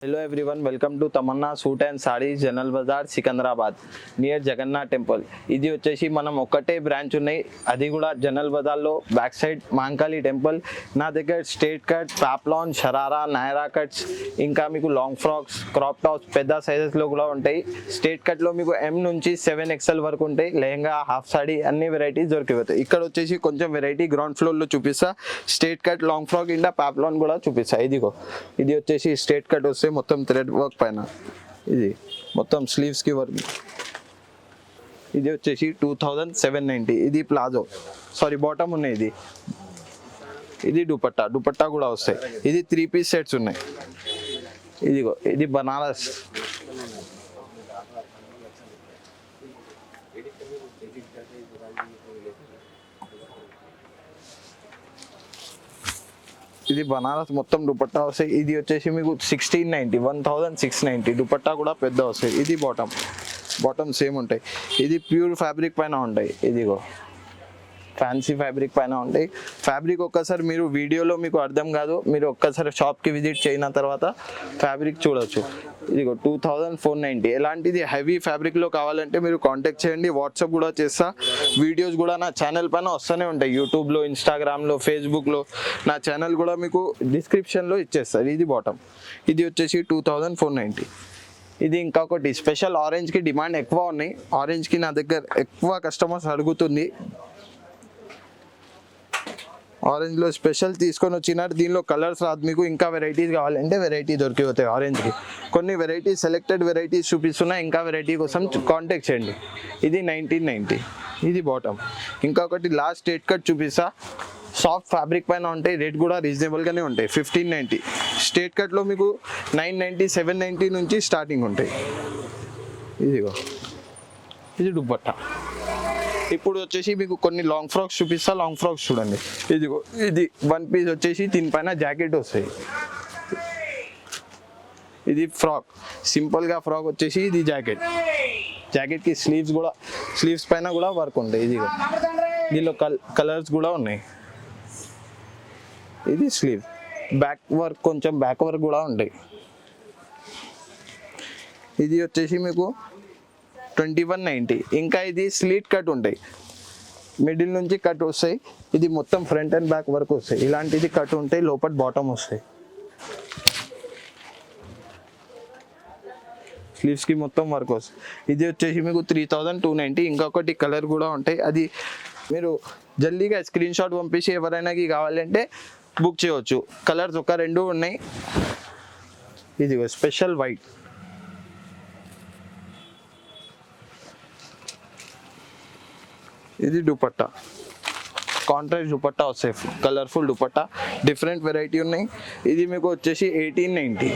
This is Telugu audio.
Hello everyone, welcome to Tamanna Suit and Sarees General Bazaar Secunderabad near Jagannath temple. ఇది వచ్చేసి మనం ఒక్కటే బ్రాంచ్ ఉన్నాయి, అది కూడా జనరల్ బజార్లో బ్యాక్ సైడ్ మాంకాళి టెంపుల్. నా దగ్గర straight cut, peplum, sharara, Naira cuts, ఇంకా మీకు లాంగ్ ఫ్రాక్స్, క్రాప్ టాప్స్ పెద్ద సైజెస్లో కూడా ఉంటాయి. స్ట్రేట్ కట్లో మీకు M నుంచి 7XL వరకు ఉంటాయి. లెహంగా, హాఫ్ సాడీ అన్ని వెరైటీస్ దొరికిపోతాయి. ఇక్కడ వచ్చేసి కొంచెం వెరైటీ గ్రౌండ్ ఫ్లోర్లో చూపిస్తా. స్ట్రేట్ కట్, లాంగ్ ఫ్రాక్, ఇంకా పాప్లాన్ కూడా చూపిస్తా. ఇదిగో ఇది వచ్చేసి స్ట్రేట్ కట్ వస్తే మొత్తం థ్రెడ్ వర్క్ పైన, ఇది మొత్తం స్లీవ్స్ కి వర్క్. ఇది వచ్చేసి 2790. ఇది ప్లాజో, సారీ బాటమ్ ఉన్నాయి. ఇది దుపట్టా కూడా వస్తాయి. ఇది 3 పీస్ సెట్స్ ఉన్నాయి. ఇదిగో ఇది బనారస్, ఇది బనారస్ మొత్తం దుపట్టా వస్తాయి. ఇది వచ్చేసి మీకు 1690, 1690. దుపట్టా కూడా పెద్ద వస్తాయి. ఇది బాటమ్ సేమ్ ఉంటాయి. ఇది ప్యూర్ ఫ్యాబ్రిక్ పైన ఉంటాయి. ఇదిగో ఫ్యాన్సీ ఫ్యాబ్రిక్ పైన ఉంటాయి. ఫ్యాబ్రిక్ ఒక్కసారి మీరు వీడియోలో మీకు అర్థం కాదు, మీరు ఒక్కసారి షాప్కి విజిట్ చేసిన తర్వాత ఫ్యాబ్రిక్ చూడొచ్చు. ఇదిగో 2490. ఎలాంటిది హెవీ ఫ్యాబ్రిక్లో కావాలంటే మీరు కాంటాక్ట్ చేయండి. వాట్సాప్ కూడా చేస్తా. వీడియోస్ కూడా నా ఛానల్ పైన వస్తూనే ఉంటాయి, యూట్యూబ్లో, ఇన్స్టాగ్రామ్లో, ఫేస్బుక్లో. నా ఛానల్ కూడా మీకు డిస్క్రిప్షన్లో ఇచ్చేస్తారు. ఇది బాటమ్, ఇది వచ్చేసి 2490. ఇది ఇంకొకటి స్పెషల్, ఆరెంజ్కి డిమాండ్ ఎక్కువ ఉన్నాయి. ఆరెంజ్కి నా దగ్గర ఎక్కువ కస్టమర్స్ అడుగుతుంది. ఆరెంజ్లో స్పెషల్ తీసుకొని వచ్చినారు. దీనిలో కలర్స్ రాదు మీకు. ఇంకా వెరైటీస్ కావాలంటే వెరైటీ దొరికిపోతాయి ఆరెంజ్కి. కొన్ని వెరైటీస్, సెలెక్టెడ్ వెరైటీస్ చూపిస్తున్నా. ఇంకా వెరైటీ కోసం కాంటాక్ట్ చేయండి. ఇది 1990. ఇది బాటమ్. ఇంకొకటి లాస్ట్ స్ట్రేట్ కట్ చూపిస్తా. సాఫ్ట్ ఫ్యాబ్రిక్ పైన ఉంటాయి. రేట్ కూడా రీజనబుల్గానే ఉంటాయి. 1590. స్ట్రేట్ కట్లో మీకు 990, 790 నుంచి స్టార్టింగ్ ఉంటాయి. ఇదిగో ఇది దుపట్టా. ఇప్పుడు వచ్చేసి మీకు కొన్ని లాంగ్ ఫ్రాక్స్ చూపిస్తా. లాంగ్ ఫ్రాక్స్ చూడండి. ఇదిగో ఇది 1 పీస్ వచ్చేసి దీనిపైన జాకెట్ వస్తాయి. ఇది ఫ్రాక్, సింపుల్గా ఫ్రాక్ వచ్చేసి ఇది జాకెట్కి స్లీవ్స్ పైన కూడా వర్క్ ఉంటాయి. ఇదిగో దీనిలో కలర్స్ కూడా ఉన్నాయి. ఇది స్లీవ్, బ్యాక్ వర్క్, కొంచెం బ్యాక్ వర్క్ కూడా ఉంటాయి. ఇది వచ్చేసి మీకు 2190. ఇంకా ఇది స్లీట్ కట్ ఉంటాయి, మిడిల్ నుంచి కట్ వస్తాయి. ఇది మొత్తం ఫ్రంట్ అండ్ బ్యాక్ వర్క్ వస్తాయి. ఇలాంటిది కట్ ఉంటాయి, లోపల బాటమ్ వస్తాయి. స్లీవ్స్కి మొత్తం వర్క్ వస్తాయి. ఇది వచ్చేసి మీకు 3290. ఇంకొకటి కలర్ కూడా ఉంటాయి. అది మీరు జల్దీగా స్క్రీన్ షాట్ పంపించి ఎవరైనాకి కావాలంటే బుక్ చేయవచ్చు. కలర్స్ ఒక 2 ఉన్నాయి. ఇది స్పెషల్ వైట్. ఇది దుపట్టా, కాంట్రాస్ట్ దుపట్టా వస్తాయి, కలర్ఫుల్ దుపట్టా. డిఫరెంట్ వెరైటీ ఉన్నాయి. ఇది మీకు వచ్చేసి 1890.